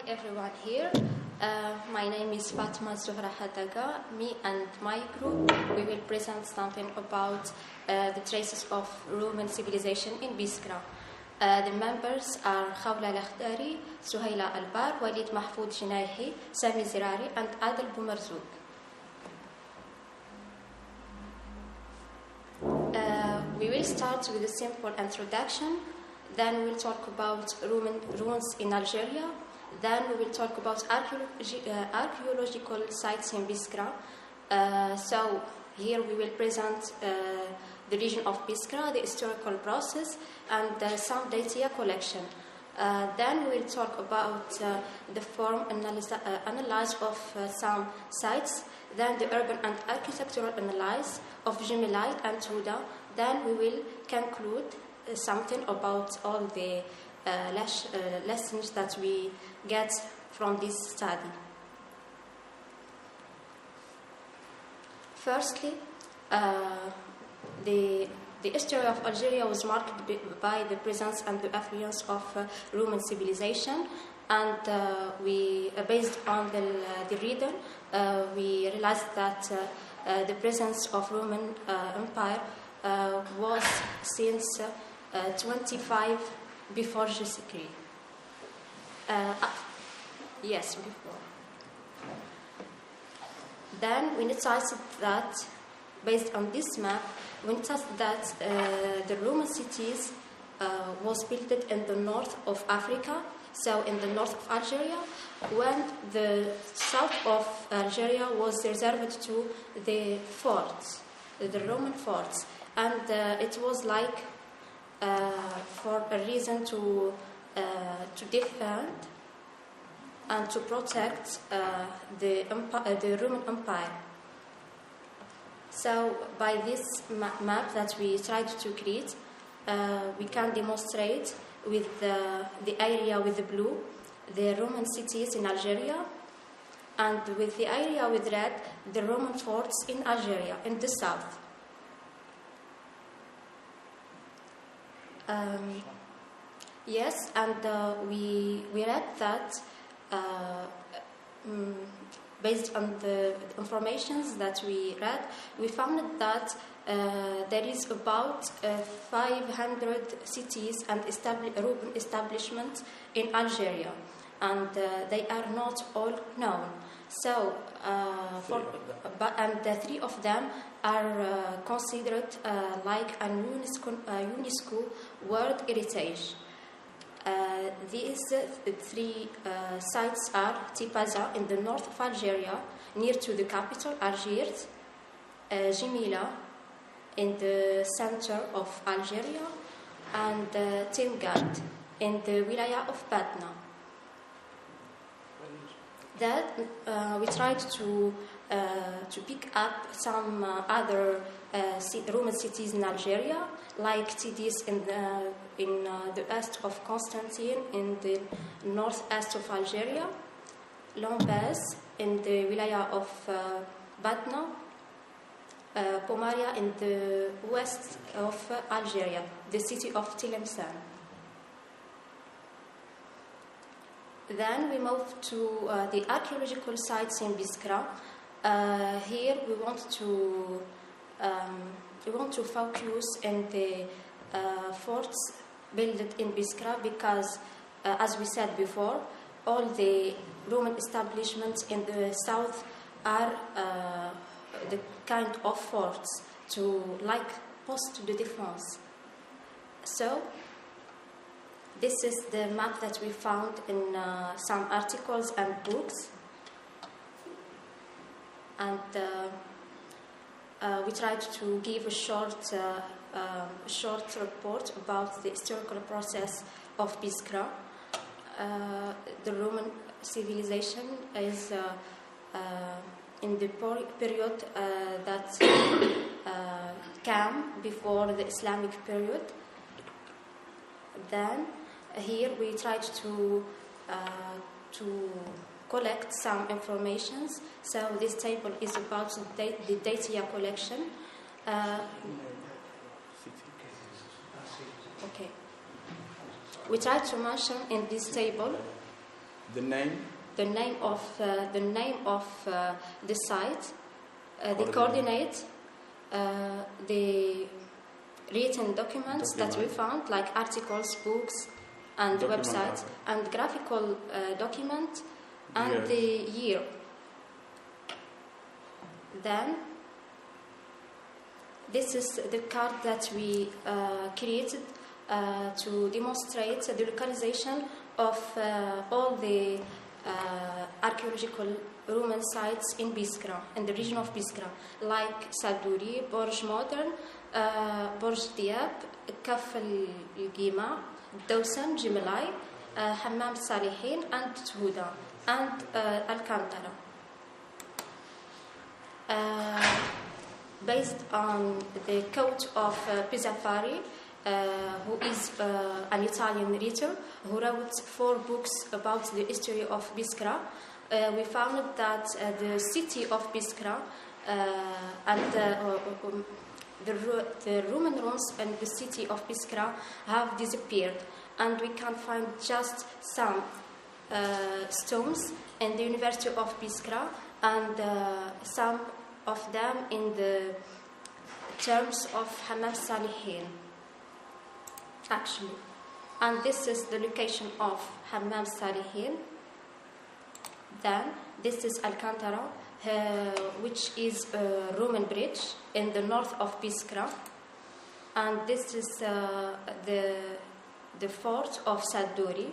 everyone here. My name is Fatma Zohra Hadagha. Me and my group, we will present something about the traces of Roman civilization in Biskra. The members are Khaoula Lakhdari, Souheila El Bar, Walid, Mahfoud, Djenaihi, Sami Zerari, and Adel Boumerzoug. We will start with a simple introduction. Then we will talk about Roman ruins in Algeria. Then we will talk about archaeological sites in Biskra. So here we will present the region of Biskra, the historical process, and some data collection. Then we will talk about the form analysis of some sites. Then the urban and architectural analysis of Djenaihi and Hadagha. Then we will conclude something about all the lessons that we get from this study. Firstly, the history of Algeria was marked by the presence and the affluence of Roman civilization, and based on the reading, we realized that the presence of Roman Empire was since 25 before Jesus Christ. Yes, before. Then we noticed that, based on this map, we noticed that the Roman cities was built in the north of Africa, so in the north of Algeria, when the south of Algeria was reserved to the forts, the Roman forts, and it was like for a reason to defend and to protect the Roman Empire. So by this map that we tried to create, we can demonstrate with the area with the blue, the Roman cities in Algeria, and with the area with red, the Roman forts in Algeria, in the south. Yes, and we read that based on the informations that we read, we found that there is about 500 cities and urban establishments in Algeria, and they are not all known. So, and the three of them are considered like a UNESCO World Heritage. These three sites are Tipaza in the north of Algeria, near to the capital Algiers, Jemila in the center of Algeria, and Timgad in the wilaya of Padova. That we tried to pick up some other Roman cities in Algeria, like Tidis in the east of Constantine, in the northeast of Algeria, Lombez in the wilaya of Batna, Pomaria in the west of Algeria, the city of Tlemcen. Then we move to the archaeological sites in Biskra. Here we want to focus on the forts built in Biskra because, as we said before, all the Roman establishments in the south are the kind of forts to post de défense. So this is the map that we found in some articles and books, and we tried to give a short report about the historical process of Biskra. The Roman civilization is in the period that came before the Islamic period. Then here we tried to collect some information. So this table is about the data collection. Okay. We tried to mention in this table The name? The name of the site, the coordinate, the written documents that we found, like articles, books, and websites, and graphical document, and the year. Then, this is the card that we created to demonstrate the localization of all the archaeological Roman sites in Biskra, in the region of Biskra, like Saduri, Borj Modern, Borj Diab, Kaf al-Gima, Dawsan, Djenaihi, Hammam Salihin, and Thuda, and Alcantara. Based on the quote of Pizzafari, who is an Italian writer who wrote 4 books about the history of Biskra, we found that the city of Biskra and the Roman ruins in the city of Biskra have disappeared, and we can find just some stones in the University of Biskra, and some of them in the terms of Hammam Salihin, actually. And this is the location of Hammam Salihin. Then this is Alcantara, which is a Roman bridge in the north of Biskra. And this is the fort of Saduri.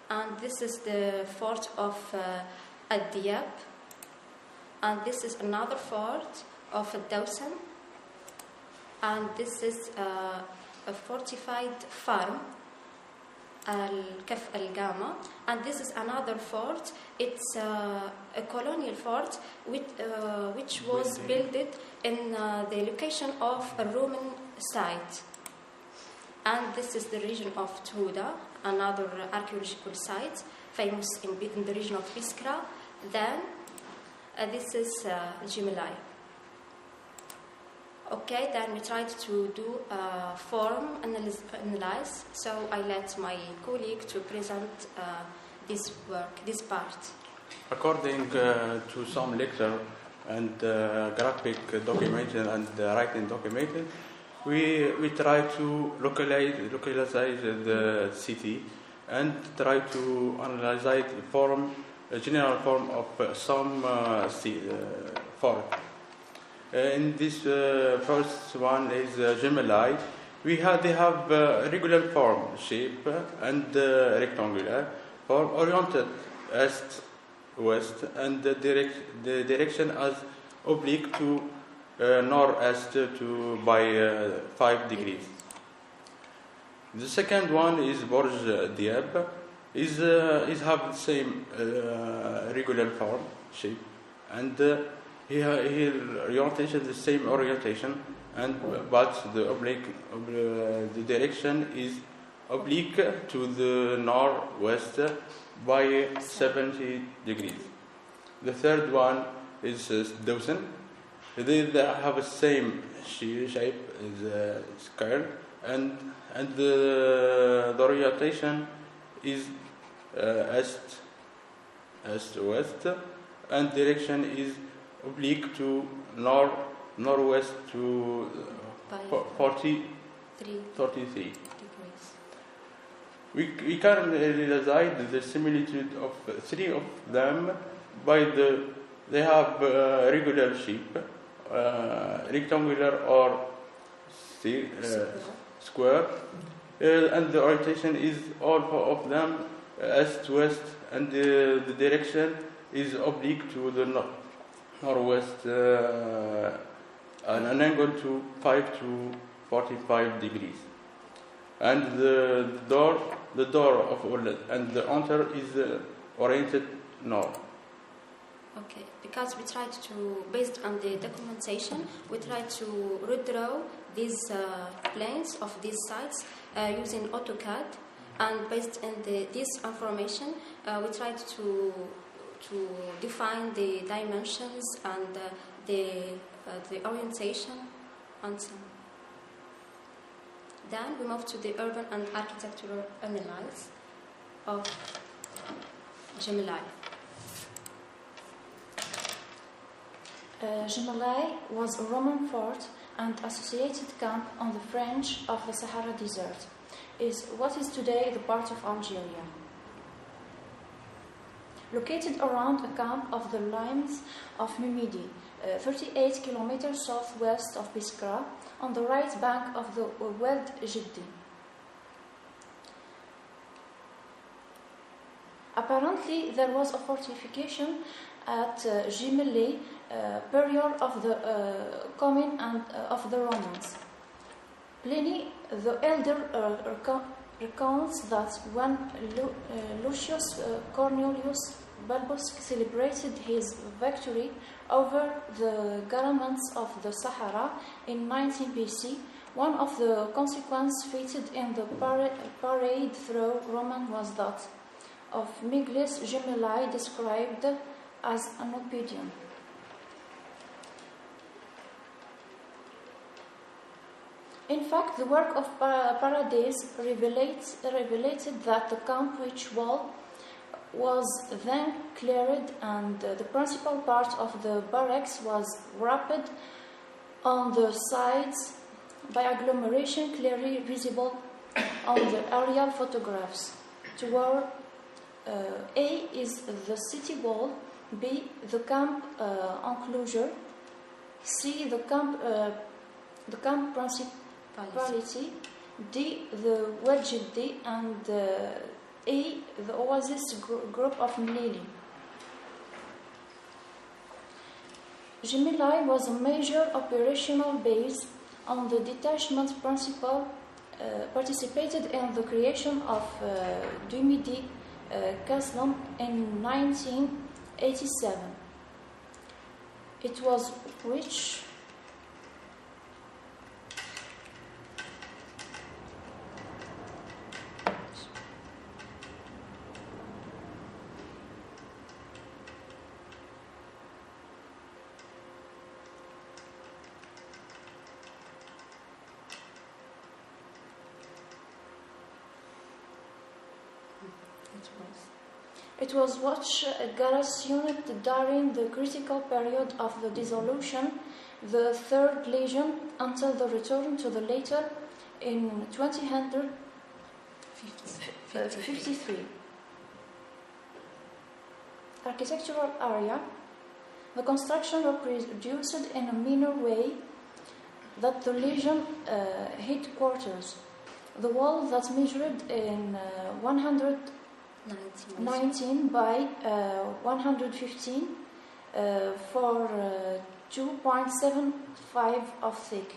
And this is the fort of Ad-Diab. And this is another fort of Dawsan. And this is a fortified farm, Al-Kaf al-Gama. And this is another fort. It's a colonial fort which was built in the location of a Roman site. And this is the region of Thuda, another archaeological site, famous in the region of Biskra. Then this is Djenaihi. Okay, then we tried to do a form analysis, so I let my colleague to present this work, this part. According to some lecture and graphic documentation and writing documentation, we try to localize the city and try to analyze the form, a general form of some form. In this first one is Djenaihi. They have regular form, shape, and rectangular form, oriented east-west, and the direction as oblique to northeast by 5 degrees. The second one is Borj Diab. Is have the same regular form, shape, and he orientation the same orientation, but the direction is oblique to the northwest by 70 degrees. The third one is Dawsan. They have the same shape as square, and the orientation is east-west, and direction is oblique to northwest to 33 degrees. We can realize the similitude of 3 of them by they have regular shape, rectangular or square, and the orientation is all of them east-west, and the direction is oblique to the northwest, an angle to 5 to 45 degrees. And the door of Walid and the enter is oriented north. Okay, because we tried to, based on the documentation, we tried to redraw these planes of these sites using AutoCAD, and based on this information, we tried to define the dimensions and the orientation and so on. Then we move to the urban and architectural analysis of Djenaihi. Djenaihi was a Roman fort and associated camp on the fringe of the Sahara Desert, is what is today the part of Algeria. Located around a camp of the limes of Numidi, 38 kilometers southwest of Biskra, on the right bank of the Walid Jiddi. Apparently, there was a fortification at Djenaihi, period of the coming and of the Romans. Pliny the Elder recounts that when Lucius Cornelius Balbus celebrated his victory over the governments of the Sahara in 19 BC, one of the consequences featured in the parade through Roman was that of Miglis Djenaihi, described as an opinion. In fact, the work of Paradise revelated that the camp which wall was then cleared and the principal part of the barracks was wrapped on the sides by agglomeration clearly visible on the aerial photographs. Toward A is the city wall, B the camp enclosure, C the camp principality, D the Wajidi, and A the oasis group of Mlili. Djenaihi was a major operational base on the detachment principal participated in the creation of Numidi Castle in 1987. It was which It was garrisoned during the critical period of the dissolution, the Third Legion, until the return to the later in 2053. Architectural area. The construction reproduced in a minor way that the Legion headquarters. The wall that measured in 119 by 115 for 2.75 of thick.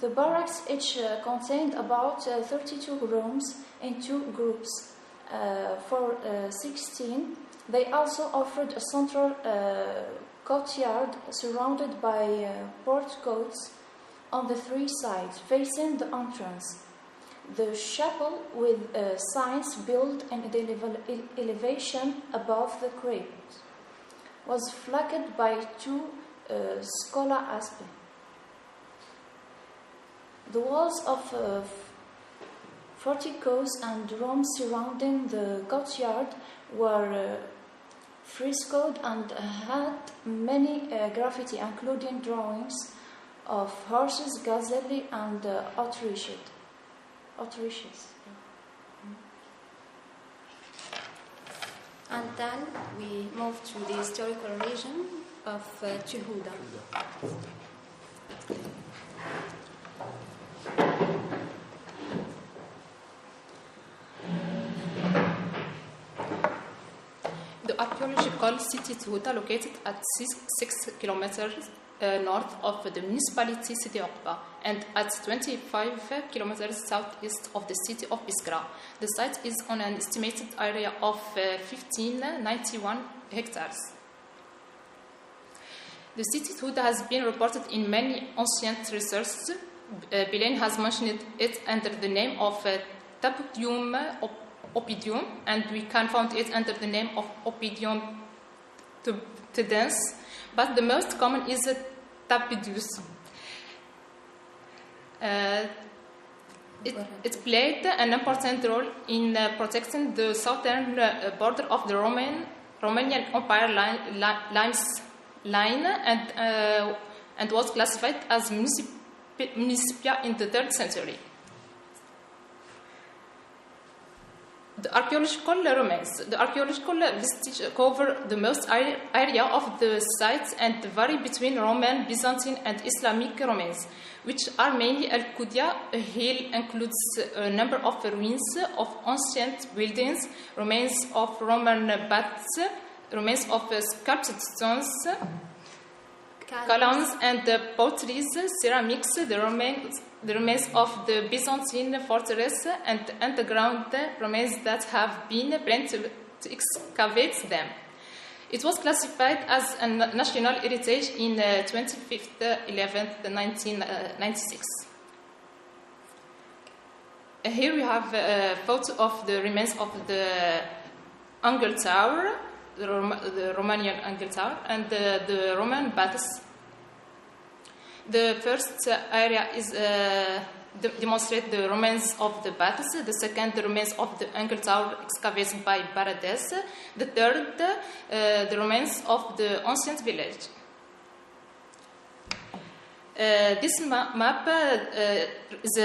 The barracks each contained about 32 rooms in two groups. For 16, they also offered a central courtyard surrounded by porticos on the three sides, facing the entrance. The chapel, with signs built in elevation above the crypt, was flanked by two scola aspe. The walls of porticos and rooms surrounding the courtyard were frescoed and had many graffiti, including drawings of horses, gazelle, and autriches. And then we move to the historical region of Khaoula. The archaeological city Khaoula, located at 6 kilometers north of the municipality city Uqba and at 25 kilometers southeast of the city of Biskra. The site is on an estimated area of 1591 hectares. The city Khaoula has been reported in many ancient resources. Belen has mentioned it under the name of Tapudium Opidium, and we can find it under the name of Opidium Tudens, but the most common is Tapidus. It played an important role in protecting the southern border of the Romanian Empire line and was classified as municipia in the 3rd century. The archaeological remains. The archaeological vestiges cover the most area of the site and vary between Roman, Byzantine, and Islamic remains, which are mainly Al-Qudia. A hill includes a number of ruins of ancient buildings, remains of Roman baths, remains of sculpted stones, columns and potteries, ceramics, the remains of the Byzantine fortress, and underground remains that have been planned to excavate them. It was classified as a national heritage in 25th 11th 1996. Here we have a photo of the remains of the Angle Tower, the Romanian Angle Tower, and the Roman baths. The first area is demonstrate the remains of the baths. The second, the remains of the Angle Tower excavated by Barades. The third, the remains of the ancient village. This map is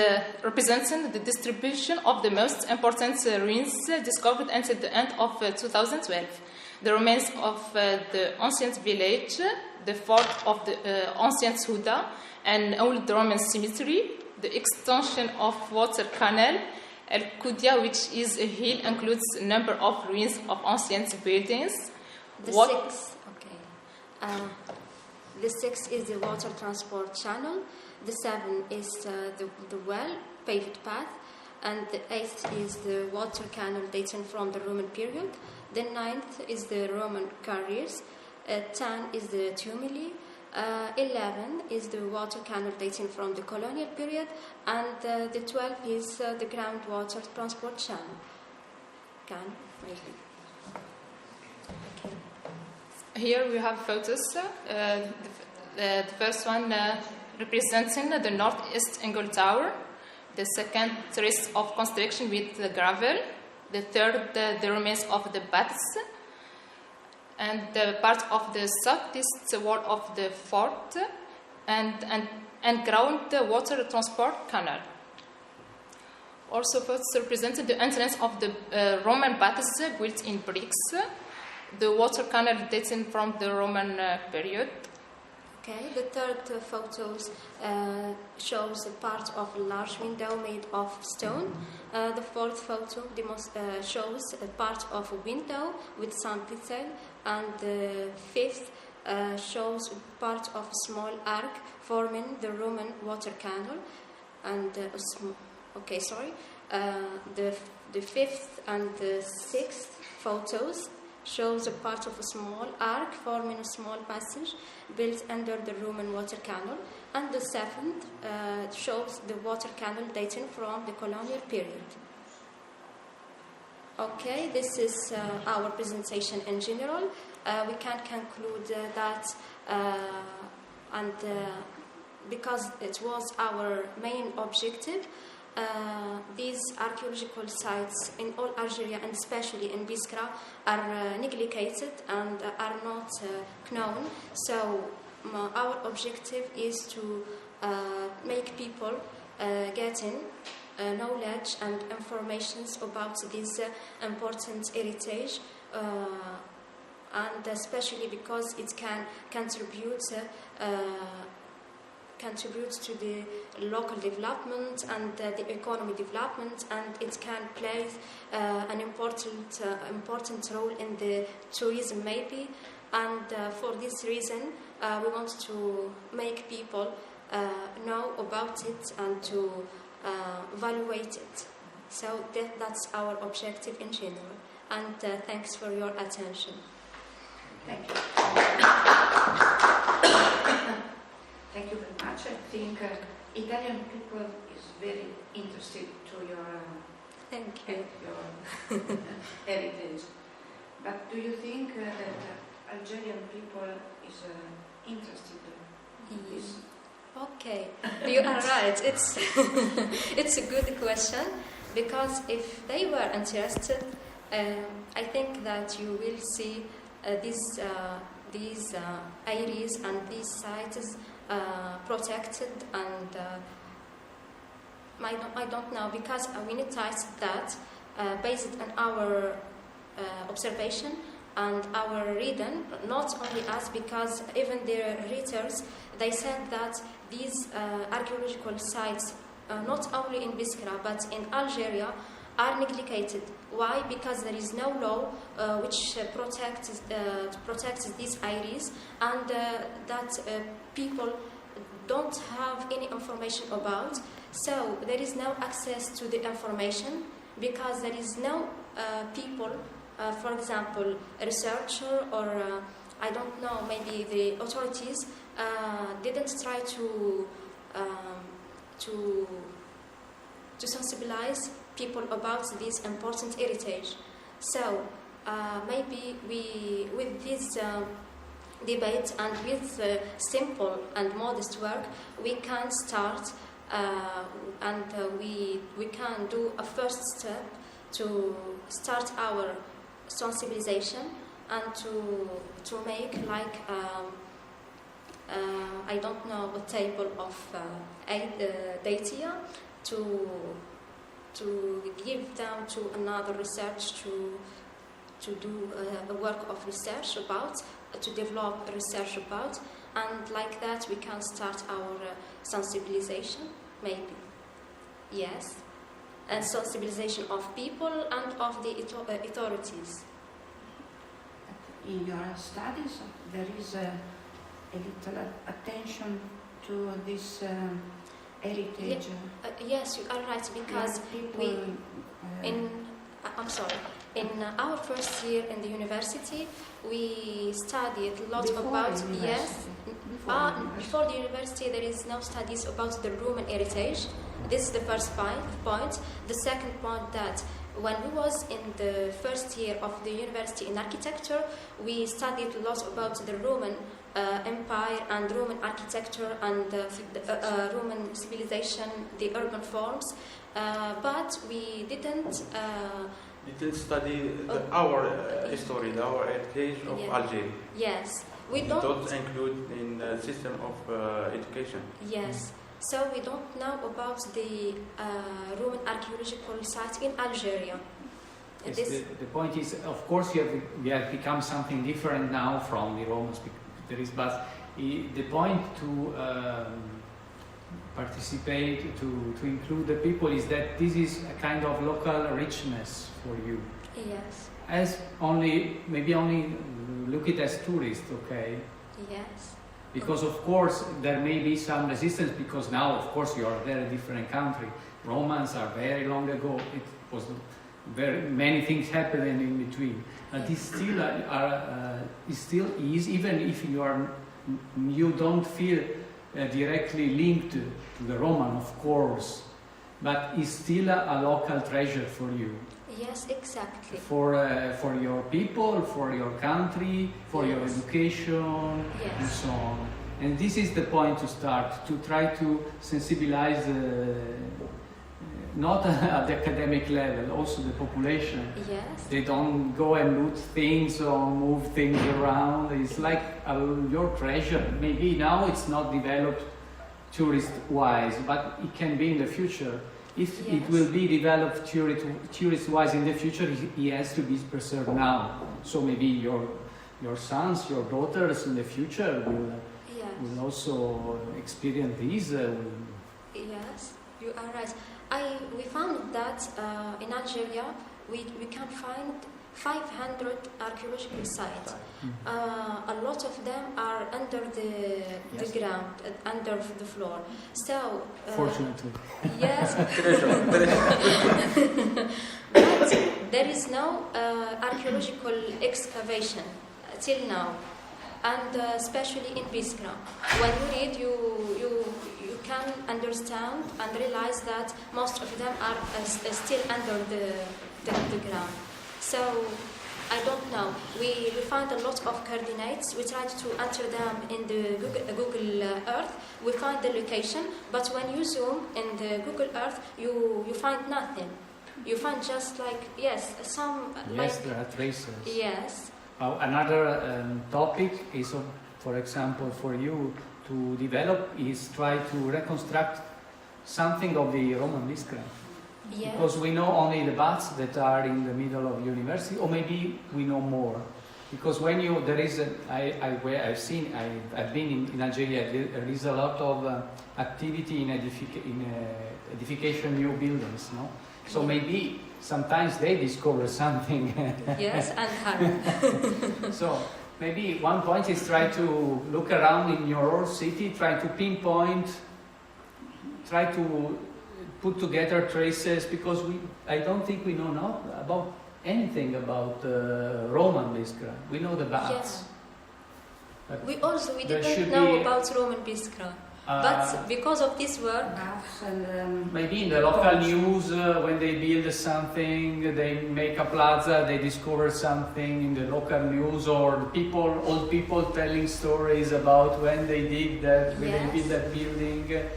representing the distribution of the most important ruins discovered until the end of 2012. The remains of the ancient village, the fort of the ancient Souheila, an old Roman cemetery, the extension of water canal, Al-Qudia, which is a hill, includes a number of ruins of ancient buildings. The sixth is the water transport channel. The 7th is the well paved path, and the 8th is the water canal dating from the Roman period. The 9th is the Roman carriers. 10 is the tumuli. 11 is the water canal dating from the colonial period, and the 12th is the groundwater transport channel. Here we have photos. The first one representing the northeast Angle Tower. The second, trace of construction with gravel. The third, the remains of the baths. And part of the southeast wall of the fort, and ground water transport canal. Also, photos represented the entrance of the Roman baths built in bricks. The water canal dating from the Roman period. Okay, the third photos shows a part of a large window made of stone. The fourth photo shows a part of a window with some detail, and the fifth shows part of a small arc forming the Roman water canal. And the fifth and the sixth photos shows a part of a small arc forming a small passage built under the Roman water canal, and the seventh shows the water canal dating from the colonial period. Okay, this is our presentation in general. We can conclude that because it was our main objective, these archaeological sites in all Algeria, and especially in Biskra, are neglected and are not known. So our objective is to make people getting knowledge and informations about this important heritage, and especially because it can contribute to the local development and the economy development, and it can play an important role in the tourism maybe. And for this reason, we want to make people know about it and to evaluate it. So that's our objective in general. And thanks for your attention. Thank you. Thank you very much. I think Italian people is very interested to your heritage. But do you think that Algerian people is interested in this? Okay, you are right. It's it's a good question, because if they were interested, I think that you will see these areas and these sites protected, and I don't know, because we noticed that based on our observation and our reading, not only us, because even the readers, they said that these archaeological sites, not only in Biskra but in Algeria, are neglected. Why? Because there is no law which protects these areas, and that people don't have any information about. So there is no access to the information, because there is no people, for example, a researcher or I don't know, maybe the authorities didn't try to sensibilize people about this important heritage. So maybe we, with this debate and with simple and modest work, we can start and we can do a first step to start our sensibilization and to make like I don't know, a table of data to give them to another research to do a work of research about, to develop research about, and like that we can start our sensibilization, maybe. Yes, and sensibilization of people and of the authorities. In your studies, there is a little attention to this heritage. Yes, you are right, because we, in our first year in the university, we studied a lot about, yes, before the university there is no studies about the Roman heritage. This is the first point. The second point, that when we was in the first year of the university in architecture, we studied a lot about the Roman Empire and Roman architecture and Roman civilization, the urban forms, but we didn't study our history, our heritage of Algeria. Yes, we don't include in the system of education. Yes. So we don't know about the Roman archaeological sites in Algeria. Yes, the point is, of course, we have become something different now from the Romans. But the point to participate, to include the people, is that this is a kind of local richness for you. Yes. As maybe only look it as tourists, okay? Yes. Because of course there may be some resistance, because now of course you are a very different country. Romans are very long ago. It was very many things happening in between. And it still is, even if you don't feel directly linked to the Roman, of course, but it's still a local treasure for you. Yes, exactly. For your people, for your country, for your education, and so on. And this is the point to start, to try to sensibilize not at the academic level, also the population. Yes. They don't go and loot things or move things around. It's like your treasure. Maybe now it's not developed tourist-wise, but it can be in the future. If it will be developed tourist-wise in the future, it has to be preserved now. So maybe your sons, your daughters in the future will also experience this. Yes, you are right. We found that in Algeria we can find 500 archaeological sites. A lot of them are under the ground, under the floor. So fortunately, yes, but there is no archaeological excavation till now, and especially in Biskra. When you read, you can understand and realize that most of them are still under the ground. So I don't know. We find a lot of coordinates. We try to enter them in the Google Earth. We find the location, but when you zoom in the Google Earth, you find nothing. You find just like, yes, some... Yes, like, there are traces. yes. Another topic is, for example, for you to develop is try to reconstruct something of the Roman Biskra. Yes. Because we know only the baths that are in the middle of university, or maybe we know more. Because when you, there is, I've been in Algeria, there is a lot of activity in edification new buildings, no? So maybe sometimes they discover something. Yes, and harm. So maybe one point is try to look around in your city, try to pinpoint, try to put together traces, because I don't think we know about anything about Roman Biskra. We know the baths. Yeah. We didn't know about Roman Biskra. But because of this work, maybe in the local news, when they build something, they make a plaza, they discover something in the local news, or old people telling stories about when they did that, when they built that building.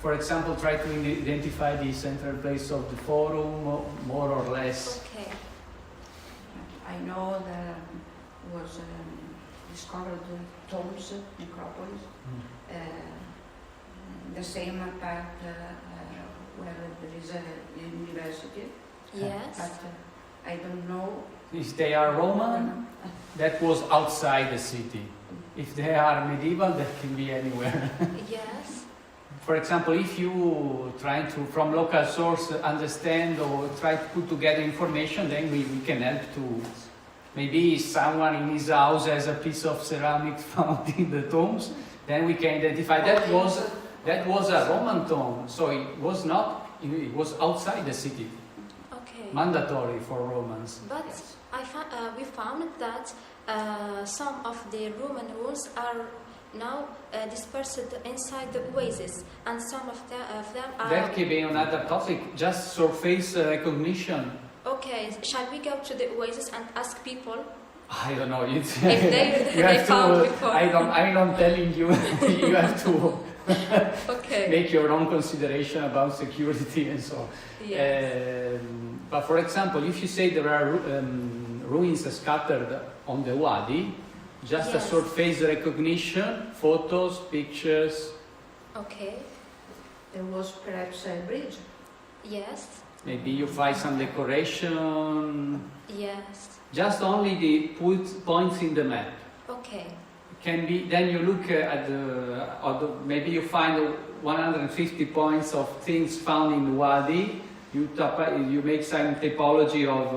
For example, try to identify the central place of the forum, more or less. Okay. I know that was discovered tombs, necropolis. The same part where there is a university. Yes. But I don't know. If they are Roman, that was outside the city. If they are medieval, that can be anywhere. Yes. For example, if you try to, from local source, understand or try to put together information, then we can help to. Maybe someone in his house has a piece of ceramic found in the tombs, then we can identify that was a Roman tomb, so it was outside the city. Okay. Mandatory for Romans. But we found that some of the Roman ruins are now dispersed inside the oasis, and some of them are... That can be another topic, just surface recognition. Okay, shall we go to the oasis and ask people? I don't know. If they found before. I'm not telling you. You have to okay. make your own consideration about security and so on. Yes. But for example, if you say there are ruins scattered on the Wadi, just a surface recognition, photos, pictures. Okay. There was perhaps a bridge. Yes. Maybe you find some decoration. Yes. Just only the points in the map. Okay. Can be. Then you look at maybe you find 150 points of things found in the Wadi. You make some typology of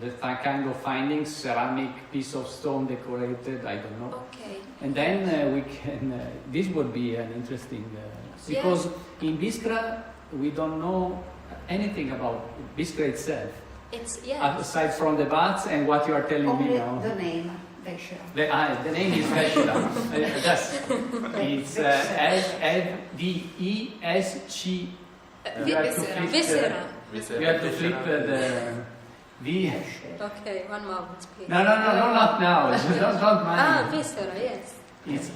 the kind of findings, ceramic piece of stone decorated, I don't know. Okay. And then we can. This would be an interesting because in Biskra we don't know anything about Biskra itself. It's aside from the baths and what you are telling only me now. The name, Veshra. The name is Veshra. It's Veschi. Viscera. You have to flip the V. Okay, one moment, please. No, not now. Don't mind. Viscera, yes. It's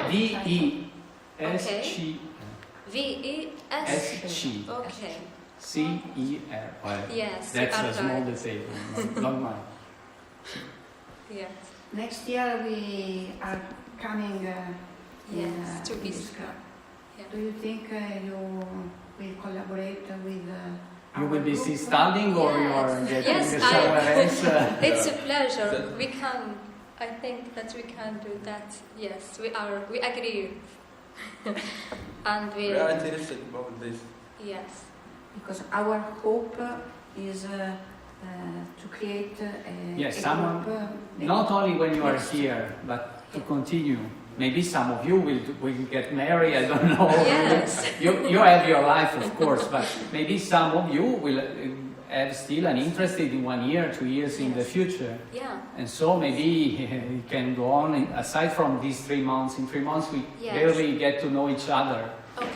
V-E-S-C. V-E-S-C. Okay. C-E-R. Yes, that's a small right. detail. Don't mind. Yes. Next year we are coming to Biskra. Yeah. Do you think you will collaborate with you will be group? Studying or you are getting somewhere else? It's a pleasure. I think that we can do that. Yes, we agree. And we are interested about this. Yes. Because our hope is to create someone, not only when you are here, but to continue. Maybe some of you will get married, I don't know. Yes. You have your life, of course, but maybe some of you will have still an interest in 1 year, 2 years in the future. Yeah. And so maybe it can go on, aside from these 3 months. In 3 months we barely get to know each other. Okay.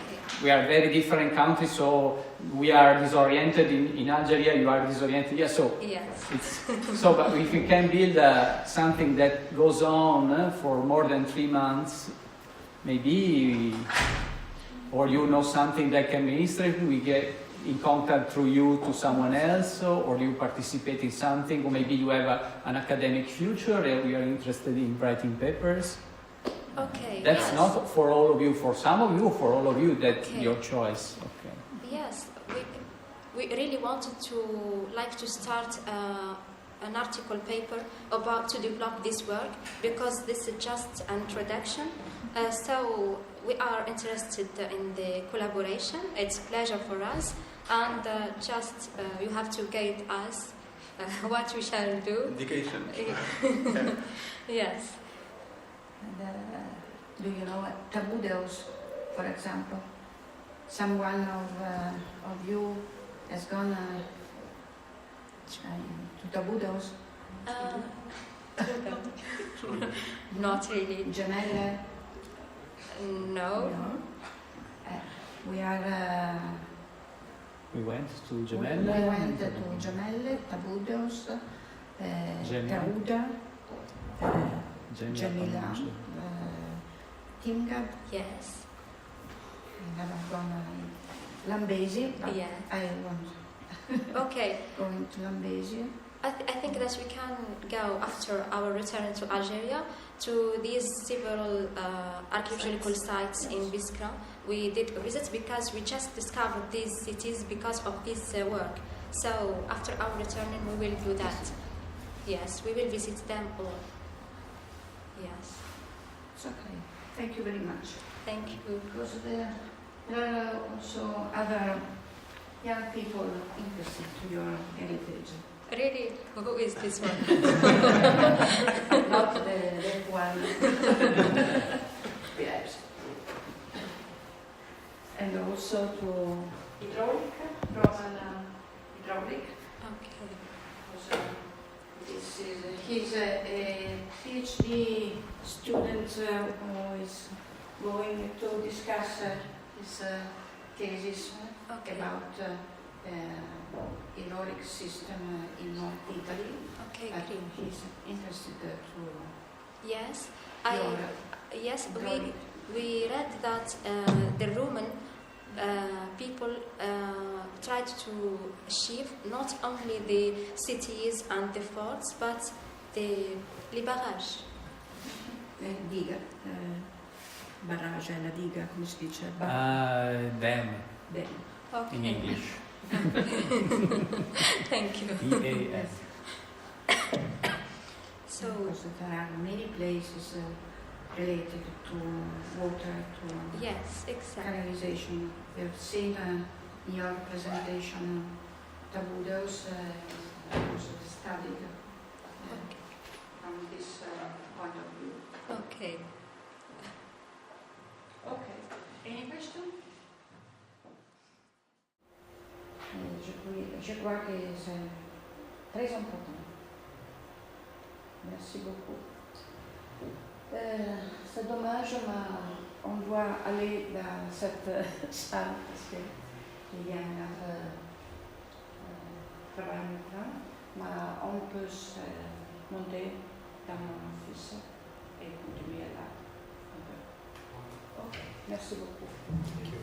We are very different countries, so we are disoriented in Algeria, you are disoriented here. So Yes. but if you can build something that goes on for more than 3 months, maybe, or you know something that can be interesting, we get in contact through you to someone else, or you participate in something, or maybe you have an academic future and we are interested in writing papers. Okay. That's yes. not for all of you, for some of you, for all of you, that's Okay. your choice. Okay. Yes, we really wanted to start an article paper about to develop this work, because this is just an introduction. So we are interested in the collaboration. It's a pleasure for us, and just you have to guide us what we shall do. Indication. Yes. And, do you know tabudos, for example? Someone of you has gone to tabudos? Not really. Gemelle? No. We are. We went to We Gemelle. went to Gemelle, Tabudos, Gemelle. Taouda, Jamila, Timgad. Yes. We haven't gone Lambesi, but Yeah. I want Okay. going to Lambesi. I think that we can go after our return to Algeria to these several archaeological sites in Biskra. We did visits because we just discovered these cities because of this work. So after our return, we will do that. Yes, we will visit them all. Yes. It's okay. Thank you very much. Thank you. Because there are also other young people interested to your heritage. Really? Who is this one? Not that one. Yes. And also to hydraulic, Roman hydraulic. Okay. Also, he's a PhD student who is going to discuss his thesis Okay. about hydraulic system in North Italy. Okay, But great. he's interested to Yes, yes. hydraulic. We read that the Roman people tried to achieve not only the cities and the forts, but les barrages. Diga, barrage, la diga, come si dice? Them Bene. Okay. in English. Thank you. EAS. So, Because there are many places related to water, to yes, exactly. canalization. We've seen in your presentation tabudos, also studied from this point of view. Okay. Okay. Any question? Je crois que c'est très important. Merci beaucoup. C'est dommage, mais on doit aller dans cette salle parce qu'il y a un autre travail maintenant, mais on peut se monter dans mon office et continuer là. Ok, merci beaucoup. Thank you.